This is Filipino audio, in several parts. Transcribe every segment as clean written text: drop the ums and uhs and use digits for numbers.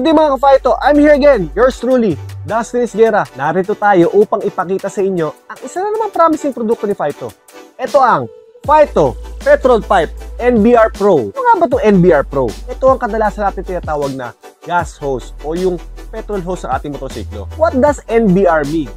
day mga ka-Phyto, I'm here again, yours truly, Dustin Isguera. Narito tayo upang ipakita sa inyo ang isa na namang promising produkto ni Phyto. Ito ang Phyto Petrol Pipe NBR Pro. Ano nga ba itong NBR Pro? Ito ang kadalasan natin tinatawag na gas hose o yung petrol hose sa ating motorsiklo. What does NBR mean?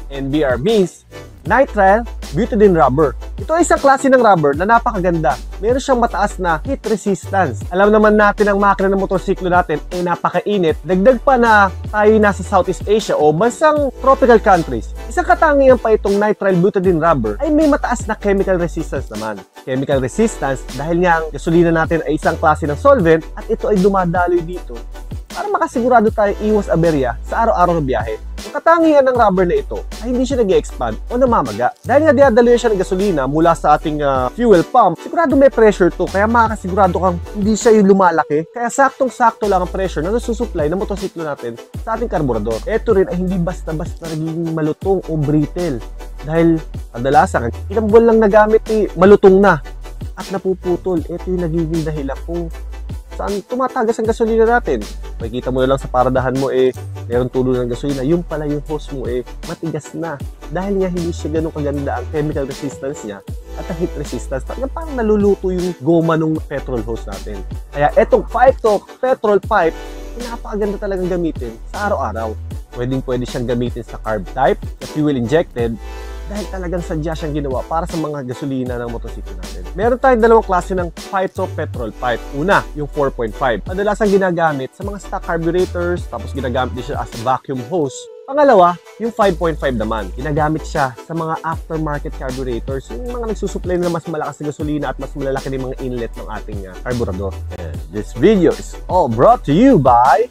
NBR means nitrile butadiene rubber. Ito ay isang klase ng rubber na napakaganda. Meron siyang mataas na heat resistance. Alam naman natin ang makina ng motorsiklo natin ay napakainit. Dagdag pa na tayo nasa Southeast Asia o bansang tropical countries. Isang katangian pa itong nitrile butadiene rubber ay may mataas na chemical resistance naman. Chemical resistance dahil nga ang gasolina natin ay isang klase ng solvent at ito ay dumadaloy dito para makasigurado tayo iwas aberya sa araw-araw na biyahe. Ang katangian ng rubber na ito ay hindi siya nag-expand o namamaga. Dahil nga dinadaloy siya ng gasolina mula sa ating fuel pump, sigurado may pressure to, kaya makakasigurado kang hindi siya yung lumalaki. Kaya saktong-sakto lang ang pressure na nasusupply ng motorsiklo natin sa ating karburador. Ito rin ay hindi basta-basta nagiging malutong o brittle. Dahil kadalasan, ilang buwan lang nagamit malutong na at napuputol. Ito yung nagiging dahilan kung saan tumatagas ang gasolina natin. Makikita mo na lang sa paradahan mo meron tulo ng gasolina, yung pala yung hose mo matigas na. Dahil nga hindi siya ganun kaganda ang chemical resistance niya at ang heat resistance. Parang naluluto yung goma ng petrol hose natin. Kaya etong Phyto Petrol Pipe, napakaganda talagang gamitin sa araw-araw. Pwede siyang gamitin sa carb type, sa fuel injected, dahil talagang sadya siyang ginawa para sa mga gasolina ng motorsiklo natin. Meron tayong dalawang klase ng Phyto Petrol Pipe. Una, yung 4.5. Madalasang ginagamit sa mga stock carburetors, tapos ginagamit din siya as a vacuum hose. Pangalawa, yung 5.5 naman. Ginagamit siya sa mga aftermarket carburetors, yung mga nagsusupply na mas malakas na gasolina at mas malalaki ng mga inlet ng ating carburetor. And this video is all brought to you by